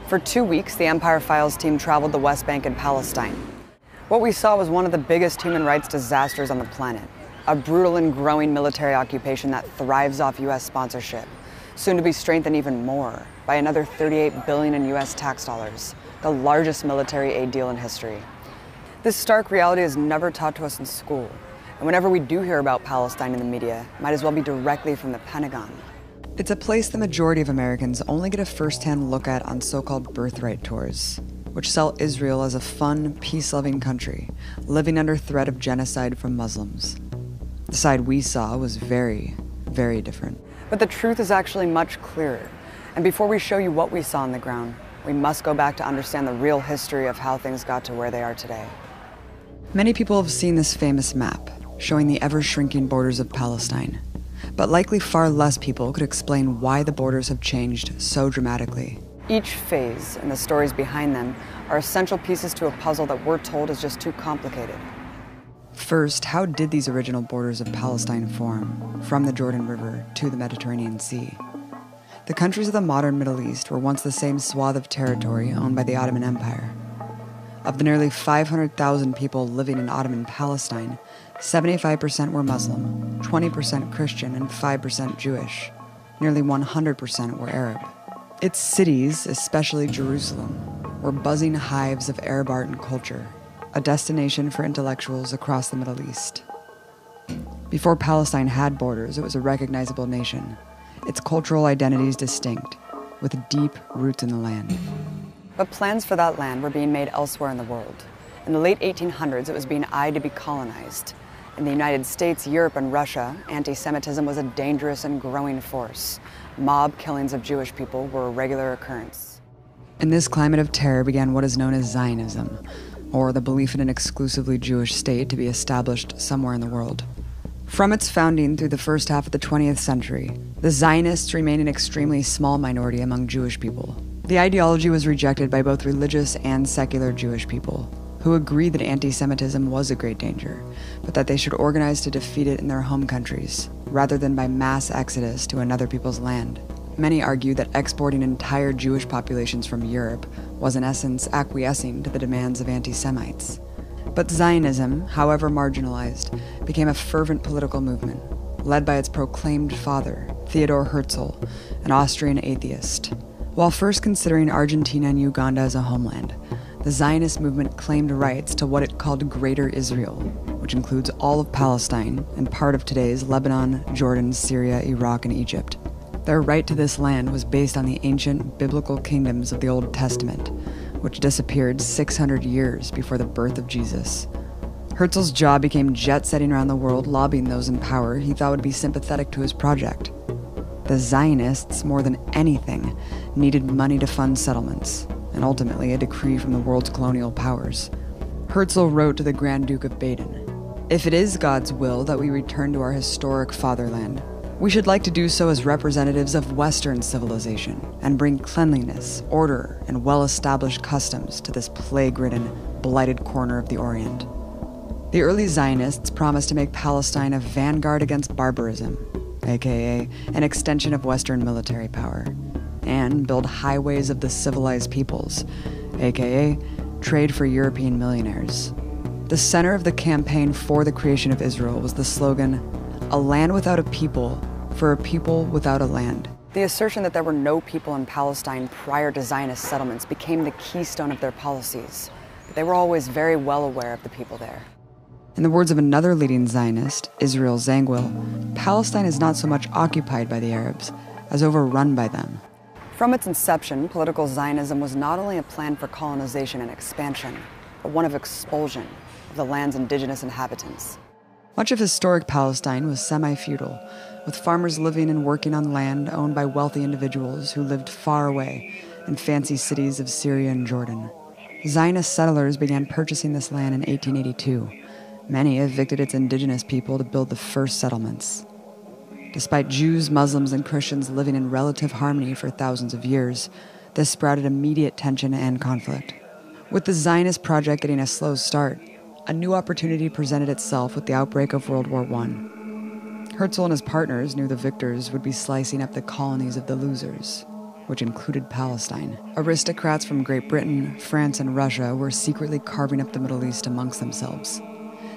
For 2 weeks, the Empire Files team traveled the West Bank and Palestine. What we saw was one of the biggest human rights disasters on the planet, a brutal and growing military occupation that thrives off U.S. sponsorship, soon to be strengthened even more by another $38 billion in U.S. tax dollars, the largest military aid deal in history. This stark reality is never taught to us in school, and whenever we do hear about Palestine in the media, it might as well be directly from the Pentagon. It's a place the majority of Americans only get a first-hand look at on so-called birthright tours, which sell Israel as a fun, peace-loving country, living under threat of genocide from Muslims. The side we saw was very, very different. But the truth is actually much clearer. And before we show you what we saw on the ground, we must go back to understand the real history of how things got to where they are today. Many people have seen this famous map, showing the ever-shrinking borders of Palestine. But likely far less people could explain why the borders have changed so dramatically. Each phase and the stories behind them are essential pieces to a puzzle that we're told is just too complicated. First, how did these original borders of Palestine form, from the Jordan River to the Mediterranean Sea? The countries of the modern Middle East were once the same swath of territory owned by the Ottoman Empire. Of the nearly 500,000 people living in Ottoman Palestine, 75% were Muslim, 20% Christian, and 5% Jewish. Nearly 100% were Arab. Its cities, especially Jerusalem, were buzzing hives of Arab art and culture, a destination for intellectuals across the Middle East. Before Palestine had borders, it was a recognizable nation, its cultural identities distinct, with deep roots in the land. But plans for that land were being made elsewhere in the world. In the late 1800s, it was being eyed to be colonized. In the United States, Europe, and Russia, anti-Semitism was a dangerous and growing force. Mob killings of Jewish people were a regular occurrence. In this climate of terror began what is known as Zionism, or the belief in an exclusively Jewish state to be established somewhere in the world. From its founding through the first half of the 20th century, the Zionists remained an extremely small minority among Jewish people. The ideology was rejected by both religious and secular Jewish people, who agreed that anti-Semitism was a great danger, but that they should organize to defeat it in their home countries, rather than by mass exodus to another people's land. Many argued that exporting entire Jewish populations from Europe was in essence acquiescing to the demands of anti-Semites. But Zionism, however marginalized, became a fervent political movement, led by its proclaimed father, Theodor Herzl, an Austrian atheist. While first considering Argentina and Uganda as a homeland, the Zionist movement claimed rights to what it called Greater Israel, which includes all of Palestine and part of today's Lebanon, Jordan, Syria, Iraq, and Egypt. Their right to this land was based on the ancient biblical kingdoms of the Old Testament, which disappeared 600 years before the birth of Jesus. Herzl's job became jet-setting around the world, lobbying those in power he thought would be sympathetic to his project. The Zionists, more than anything, needed money to fund settlements, and ultimately a decree from the world's colonial powers. Herzl wrote to the Grand Duke of Baden, "If it is God's will that we return to our historic fatherland, we should like to do so as representatives of Western civilization and bring cleanliness, order, and well-established customs to this plague-ridden, blighted corner of the Orient." The early Zionists promised to make Palestine a vanguard against barbarism, aka an extension of Western military power, and build highways of the civilized peoples, aka trade for European millionaires. The center of the campaign for the creation of Israel was the slogan, "A land without a people, for a people without a land." The assertion that there were no people in Palestine prior to Zionist settlements became the keystone of their policies, but they were always very well aware of the people there. In the words of another leading Zionist, Israel Zangwill, Palestine is not so much occupied by the Arabs as overrun by them. From its inception, political Zionism was not only a plan for colonization and expansion, but one of expulsion of the land's indigenous inhabitants. Much of historic Palestine was semi-feudal, with farmers living and working on land owned by wealthy individuals who lived far away and fancy cities of Syria and Jordan. Zionist settlers began purchasing this land in 1882. Many evicted its indigenous people to build the first settlements. Despite Jews, Muslims, and Christians living in relative harmony for thousands of years, this sprouted immediate tension and conflict. With the Zionist project getting a slow start, a new opportunity presented itself with the outbreak of World War I. Herzl and his partners knew the victors would be slicing up the colonies of the losers, which included Palestine. Aristocrats from Great Britain, France, and Russia were secretly carving up the Middle East amongst themselves.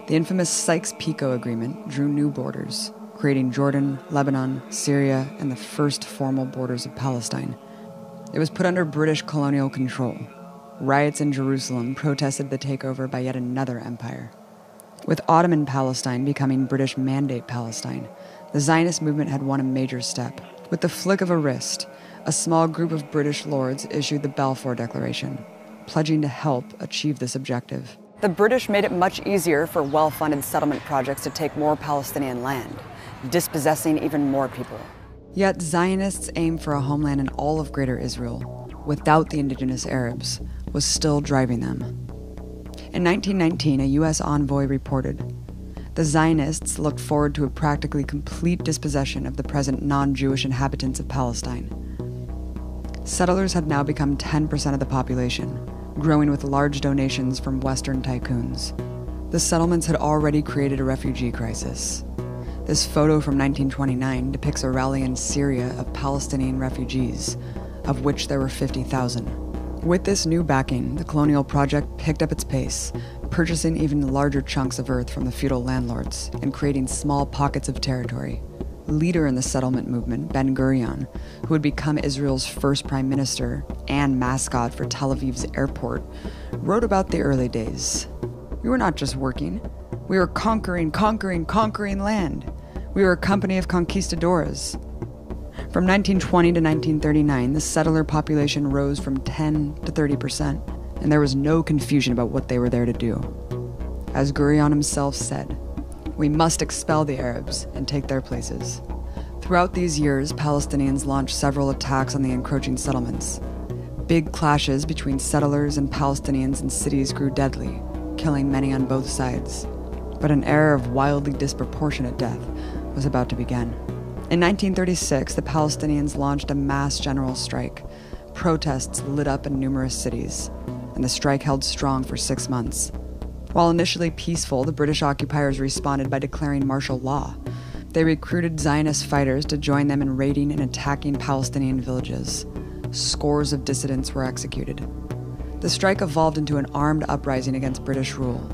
The infamous Sykes-Picot Agreement drew new borders, creating Jordan, Lebanon, Syria, and the first formal borders of Palestine. It was put under British colonial control. Riots in Jerusalem protested the takeover by yet another empire. With Ottoman Palestine becoming British Mandate Palestine, the Zionist movement had won a major step. With the flick of a wrist, a small group of British lords issued the Balfour Declaration, pledging to help achieve this objective. The British made it much easier for well-funded settlement projects to take more Palestinian land, dispossessing even more people. Yet Zionists' aim for a homeland in all of Greater Israel, without the indigenous Arabs, was still driving them. In 1919, a U.S. envoy reported, the Zionists looked forward to a practically complete dispossession of the present non-Jewish inhabitants of Palestine. Settlers had now become 10% of the population, growing with large donations from Western tycoons. The settlements had already created a refugee crisis. This photo from 1929 depicts a rally in Syria of Palestinian refugees, of which there were 50,000. With this new backing, the colonial project picked up its pace, purchasing even larger chunks of earth from the feudal landlords and creating small pockets of territory. Leader in the settlement movement, Ben-Gurion, who would become Israel's first prime minister and mascot for Tel Aviv's airport, wrote about the early days. We were not just working. We were conquering land. We were a company of conquistadores. From 1920 to 1939, the settler population rose from 10 to 30%, and there was no confusion about what they were there to do. As Gurion himself said, we must expel the Arabs and take their places. Throughout these years, Palestinians launched several attacks on the encroaching settlements. Big clashes between settlers and Palestinians in cities grew deadly, killing many on both sides. But an era of wildly disproportionate death was about to begin. In 1936, the Palestinians launched a mass general strike. Protests lit up in numerous cities, and the strike held strong for 6 months. While initially peaceful, the British occupiers responded by declaring martial law. They recruited Zionist fighters to join them in raiding and attacking Palestinian villages. Scores of dissidents were executed. The strike evolved into an armed uprising against British rule.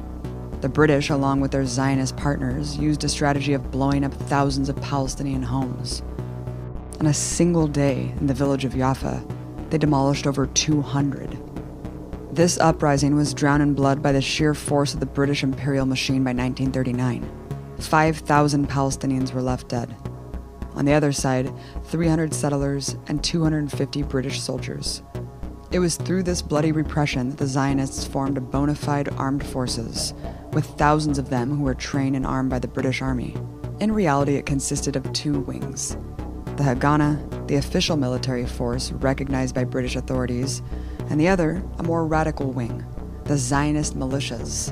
The British, along with their Zionist partners, used a strategy of blowing up thousands of Palestinian homes. On a single day in the village of Jaffa, they demolished over 200. This uprising was drowned in blood by the sheer force of the British imperial machine by 1939. 5,000 Palestinians were left dead. On the other side, 300 settlers and 250 British soldiers. It was through this bloody repression that the Zionists formed a bona fide armed forces, with thousands of them who were trained and armed by the British Army. In reality, it consisted of 2 wings. The Haganah, the official military force recognized by British authorities, and the other, a more radical wing, the Zionist militias.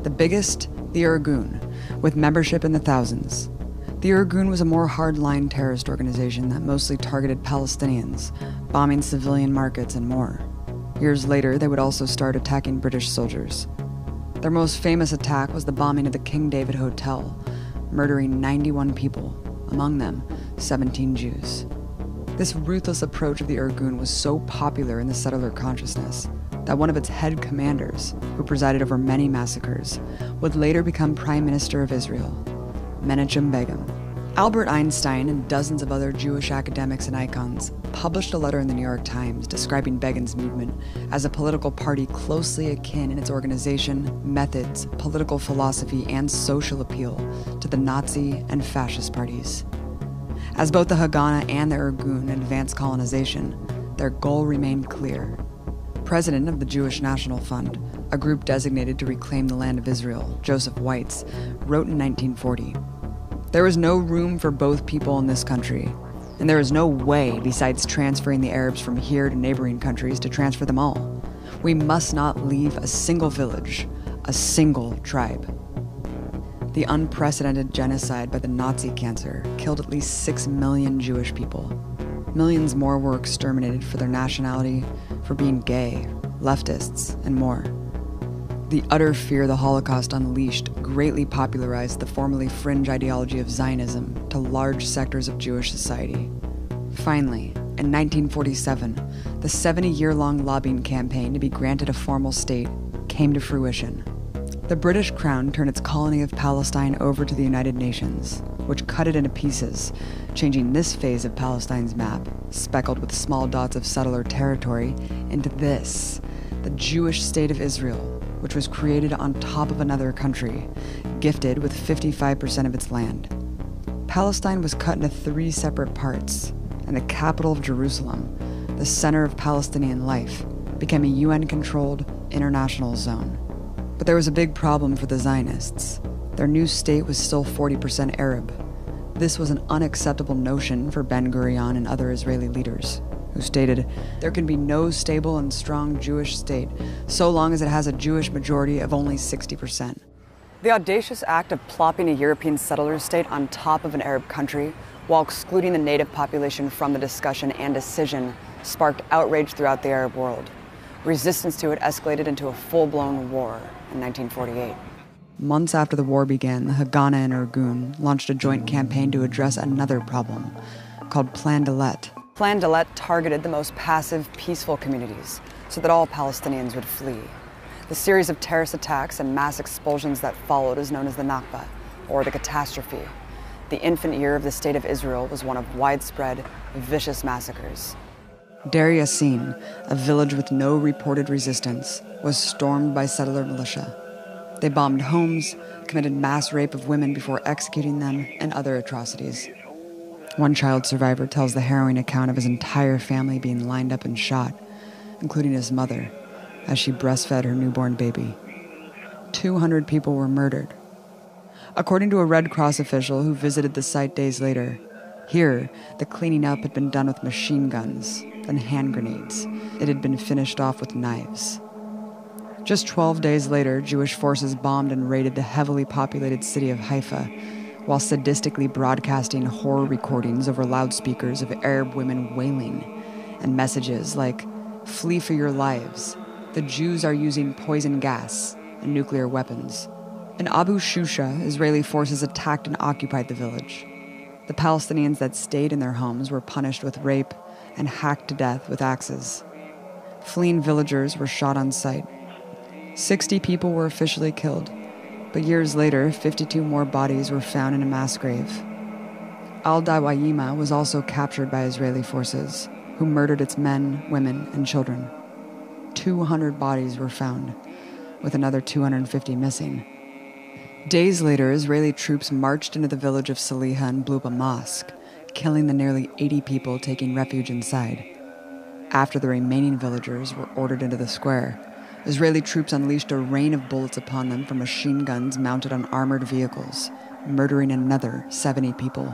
The biggest, the Irgun, with membership in the thousands. The Irgun was a more hardline terrorist organization that mostly targeted Palestinians, bombing civilian markets and more. Years later, they would also start attacking British soldiers. Their most famous attack was the bombing of the King David Hotel, murdering 91 people, among them 17 Jews. This ruthless approach of the Irgun was so popular in the settler consciousness that one of its head commanders, who presided over many massacres, would later become Prime Minister of Israel, Menachem Begin. Albert Einstein and dozens of other Jewish academics and icons published a letter in the New York Times describing Begin's movement as a political party closely akin in its organization, methods, political philosophy, and social appeal to the Nazi and fascist parties. As both the Haganah and the Irgun advanced colonization, their goal remained clear. President of the Jewish National Fund, a group designated to reclaim the land of Israel, Joseph Weitz, wrote in 1940, "There is no room for both people in this country. And there is no way, besides transferring the Arabs from here to neighboring countries, to transfer them all. We must not leave a single village, a single tribe. The unprecedented genocide by the Nazi cancer killed at least 6 million Jewish people. Millions more were exterminated for their nationality, for being gay, leftists, and more. The utter fear the Holocaust unleashed greatly popularized the formerly fringe ideology of Zionism to large sectors of Jewish society. Finally, in 1947, the 70-year-long lobbying campaign to be granted a formal state came to fruition. The British Crown turned its colony of Palestine over to the United Nations, which cut it into pieces, changing this phase of Palestine's map, speckled with small dots of settler territory, into this, the Jewish state of Israel, which was created on top of another country, gifted with 55% of its land. Palestine was cut into 3 separate parts, and the capital of Jerusalem, the center of Palestinian life, became a UN-controlled international zone. But there was a big problem for the Zionists. Their new state was still 40% Arab. This was an unacceptable notion for Ben-Gurion and other Israeli leaders, who stated, "There can be no stable and strong Jewish state so long as it has a Jewish majority of only 60%. The audacious act of plopping a European settler state on top of an Arab country, while excluding the native population from the discussion and decision, sparked outrage throughout the Arab world. Resistance to it escalated into a full-blown war in 1948. Months after the war began, the Haganah and Irgun launched a joint campaign to address another problem, called Plan Dalet. Plan Dalet targeted the most passive, peaceful communities, so that all Palestinians would flee. The series of terrorist attacks and mass expulsions that followed is known as the Nakba, or the catastrophe. The infant year of the State of Israel was one of widespread, vicious massacres. Deir Yassin, a village with no reported resistance, was stormed by settler militia. They bombed homes, committed mass rape of women before executing them, and other atrocities. One child survivor tells the harrowing account of his entire family being lined up and shot, including his mother, as she breastfed her newborn baby. 200 people were murdered. According to a Red Cross official who visited the site days later, here, the cleaning up had been done with machine guns, then hand grenades. It had been finished off with knives. Just 12 days later, Jewish forces bombed and raided the heavily populated city of Haifa, while sadistically broadcasting horror recordings over loudspeakers of Arab women wailing, and messages like, "Flee for your lives. The Jews are using poison gas and nuclear weapons." In Abu Shusha, Israeli forces attacked and occupied the village. The Palestinians that stayed in their homes were punished with rape and hacked to death with axes. Fleeing villagers were shot on sight. 60 people were officially killed, but years later, 52 more bodies were found in a mass grave. Al-Dawayima was also captured by Israeli forces, who murdered its men, women, and children. 200 bodies were found, with another 250 missing. Days later, Israeli troops marched into the village of Saliha and blew up a mosque, killing the nearly 80 people taking refuge inside. After the remaining villagers were ordered into the square, Israeli troops unleashed a rain of bullets upon them from machine guns mounted on armored vehicles, murdering another 70 people.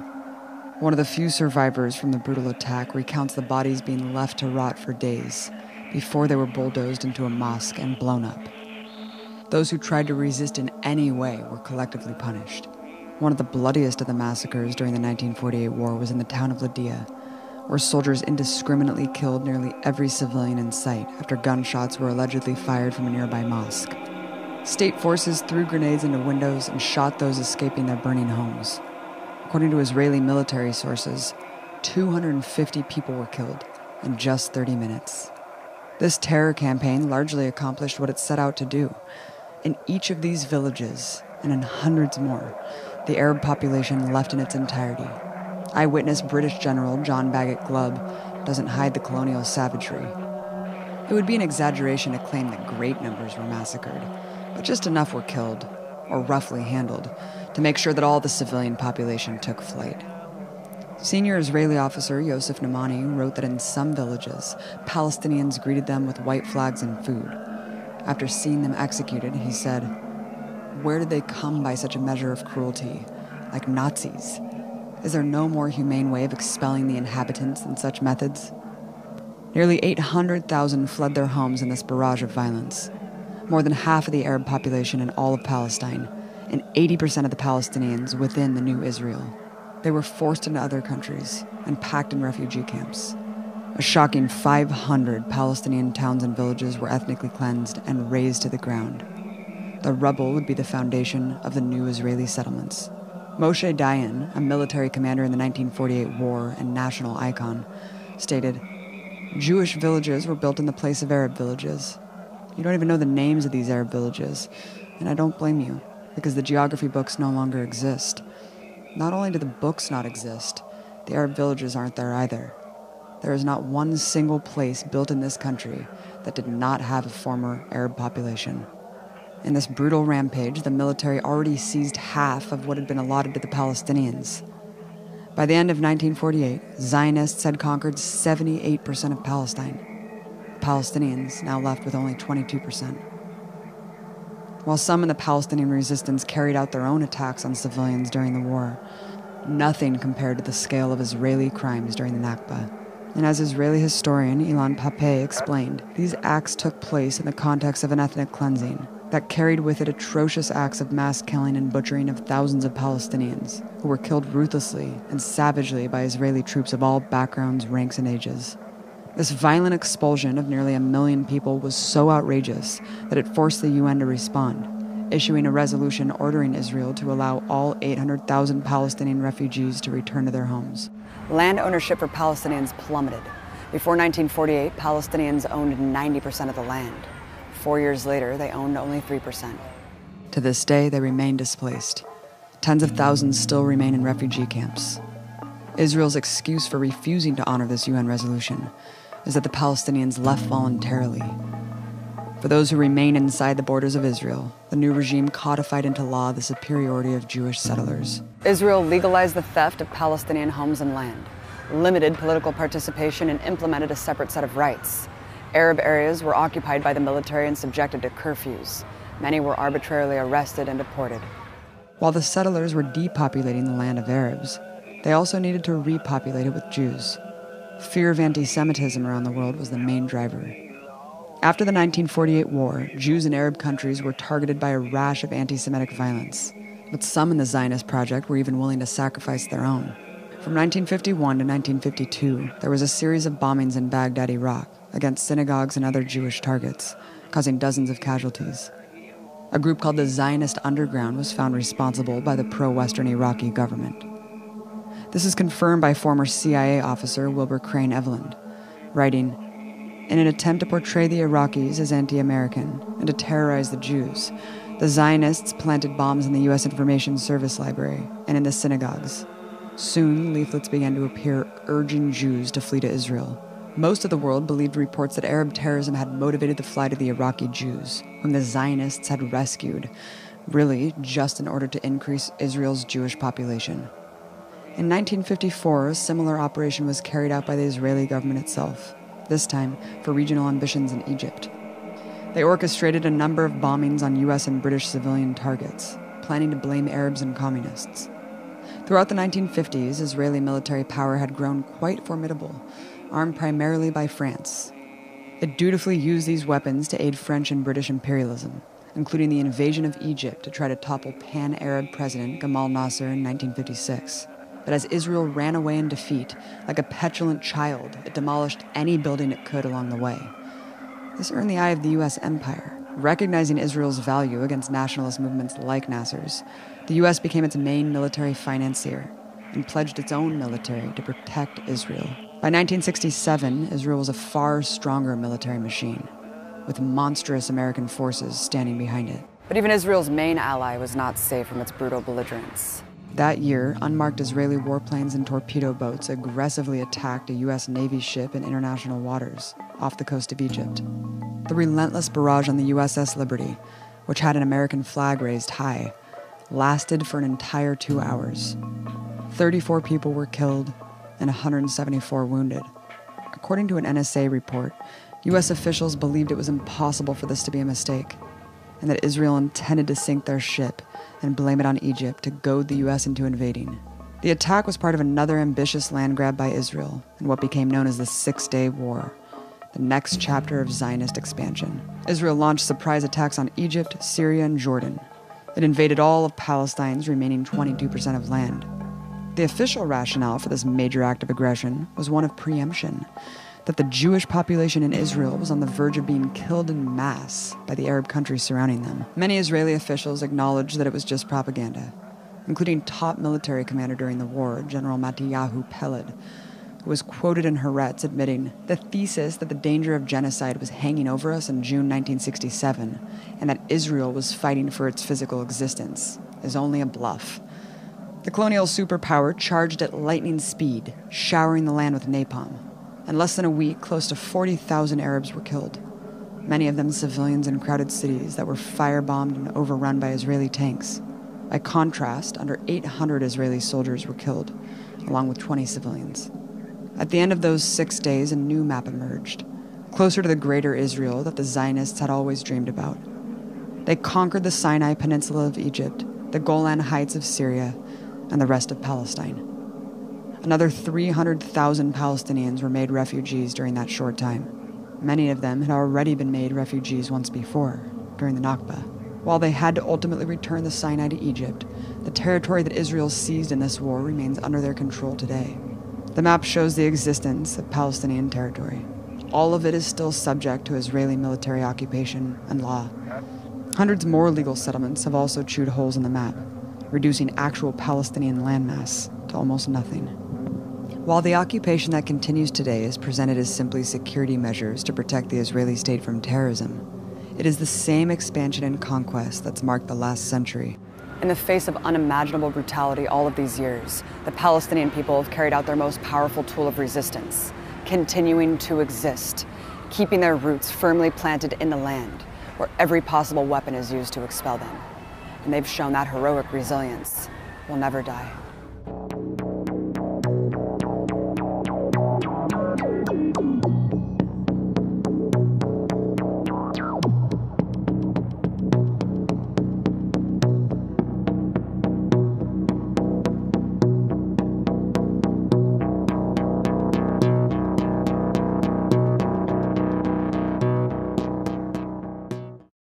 One of the few survivors from the brutal attack recounts the bodies being left to rot for days before they were bulldozed into a mosque and blown up. Those who tried to resist in any way were collectively punished. One of the bloodiest of the massacres during the 1948 war was in the town of Lydia, where soldiers indiscriminately killed nearly every civilian in sight after gunshots were allegedly fired from a nearby mosque. State forces threw grenades into windows and shot those escaping their burning homes. According to Israeli military sources, 250 people were killed in just 30 minutes. This terror campaign largely accomplished what it set out to do. In each of these villages, and in hundreds more, the Arab population left in its entirety. Eyewitness British General John Bagot Glubb doesn't hide the colonial savagery. It would be an exaggeration to claim that great numbers were massacred, but just enough were killed, or roughly handled, to make sure that all the civilian population took flight. Senior Israeli officer Yosef Namani wrote that in some villages, Palestinians greeted them with white flags and food. After seeing them executed, he said, "Where did they come by such a measure of cruelty? Like Nazis? Is there no more humane way of expelling the inhabitants than such methods? Nearly 800,000 fled their homes in this barrage of violence. More than half of the Arab population in all of Palestine, and 80% of the Palestinians within the new Israel. They were forced into other countries and packed in refugee camps. A shocking 500 Palestinian towns and villages were ethnically cleansed and razed to the ground. The rubble would be the foundation of the new Israeli settlements. Moshe Dayan, a military commander in the 1948 war and national icon, stated, "Jewish villages were built in the place of Arab villages. You don't even know the names of these Arab villages, and I don't blame you, because the geography books no longer exist. Not only do the books not exist, the Arab villages aren't there either. There is not one single place built in this country that did not have a former Arab population." In this brutal rampage, the military already seized half of what had been allotted to the Palestinians. By the end of 1948, Zionists had conquered 78% of Palestine. The Palestinians now left with only 22%. While some in the Palestinian resistance carried out their own attacks on civilians during the war, nothing compared to the scale of Israeli crimes during the Nakba. And as Israeli historian Ilan Pappé explained, these acts took place in the context of an ethnic cleansing that carried with it atrocious acts of mass killing and butchering of thousands of Palestinians, who were killed ruthlessly and savagely by Israeli troops of all backgrounds, ranks, and ages. This violent expulsion of nearly 1 million people was so outrageous that it forced the UN to respond, issuing a resolution ordering Israel to allow all 800,000 Palestinian refugees to return to their homes. Land ownership for Palestinians plummeted. Before 1948, Palestinians owned 90% of the land. 4 years later, they owned only 3%. To this day, they remain displaced. Tens of thousands still remain in refugee camps. Israel's excuse for refusing to honor this UN resolution is that the Palestinians left voluntarily. For those who remain inside the borders of Israel, the new regime codified into law the superiority of Jewish settlers. Israel legalized the theft of Palestinian homes and land, limited political participation, and implemented a separate set of rights. Arab areas were occupied by the military and subjected to curfews. Many were arbitrarily arrested and deported. While the settlers were depopulating the land of Arabs, they also needed to repopulate it with Jews. Fear of anti-Semitism around the world was the main driver. After the 1948 war, Jews in Arab countries were targeted by a rash of anti-Semitic violence, but some in the Zionist project were even willing to sacrifice their own. From 1951 to 1952, there was a series of bombings in Baghdad, Iraq, against synagogues and other Jewish targets, causing dozens of casualties. A group called the Zionist Underground was found responsible by the pro-Western Iraqi government. This is confirmed by former CIA officer Wilbur Crane Eveland, writing, "In an attempt to portray the Iraqis as anti-American and to terrorize the Jews, the Zionists planted bombs in the U.S. Information Service Library and in the synagogues. Soon, leaflets began to appear urging Jews to flee to Israel. Most of the world believed reports that Arab terrorism had motivated the flight of the Iraqi Jews, whom the Zionists had rescued, really just in order to increase Israel's Jewish population. In 1954, a similar operation was carried out by the Israeli government itself, this time for regional ambitions in Egypt. They orchestrated a number of bombings on U.S. and British civilian targets, planning to blame Arabs and communists. Throughout the 1950s, Israeli military power had grown quite formidable, armed primarily by France. It dutifully used these weapons to aid French and British imperialism, including the invasion of Egypt to try to topple pan-Arab president Gamal Nasser in 1956. But as Israel ran away in defeat, like a petulant child, it demolished any building it could along the way. This earned the eye of the U.S. empire. Recognizing Israel's value against nationalist movements like Nasser's, the U.S. became its main military financier and pledged its own military to protect Israel. By 1967, Israel was a far stronger military machine, with monstrous American forces standing behind it. But even Israel's main ally was not safe from its brutal belligerents. That year, unmarked Israeli warplanes and torpedo boats aggressively attacked a U.S. Navy ship in international waters off the coast of Egypt. The relentless barrage on the USS Liberty, which had an American flag raised high, lasted for an entire 2 hours. 34 people were killed and 174 wounded. According to an NSA report, U.S. officials believed it was impossible for this to be a mistake, and that Israel intended to sink their ship and blame it on Egypt to goad the U.S. into invading. The attack was part of another ambitious land grab by Israel in what became known as the Six-Day War, the next chapter of Zionist expansion. Israel launched surprise attacks on Egypt, Syria, and Jordan. It invaded all of Palestine's remaining 22% of land. The official rationale for this major act of aggression was one of preemption, that the Jewish population in Israel was on the verge of being killed en masse by the Arab countries surrounding them. Many Israeli officials acknowledged that it was just propaganda, including top military commander during the war, General Mattiyahu Peled, who was quoted in Haaretz admitting, "The thesis that the danger of genocide was hanging over us in June 1967 and that Israel was fighting for its physical existence is only a bluff." The colonial superpower charged at lightning speed, showering the land with napalm. In less than a week, close to 40,000 Arabs were killed, many of them civilians in crowded cities that were firebombed and overrun by Israeli tanks. By contrast, under 800 Israeli soldiers were killed, along with 20 civilians. At the end of those 6 days, a new map emerged, closer to the greater Israel that the Zionists had always dreamed about. They conquered the Sinai Peninsula of Egypt, the Golan Heights of Syria, and the rest of Palestine. Another 300,000 Palestinians were made refugees during that short time. Many of them had already been made refugees once before, during the Nakba. While they had to ultimately return the Sinai to Egypt, the territory that Israel seized in this war remains under their control today. The map shows the existence of Palestinian territory. All of it is still subject to Israeli military occupation and law. Hundreds more legal settlements have also chewed holes in the map, reducing actual Palestinian landmass to almost nothing. While the occupation that continues today is presented as simply security measures to protect the Israeli state from terrorism, it is the same expansion and conquest that's marked the last century. In the face of unimaginable brutality all of these years, the Palestinian people have carried out their most powerful tool of resistance, continuing to exist, keeping their roots firmly planted in the land, where every possible weapon is used to expel them. And they've shown that heroic resilience will never die.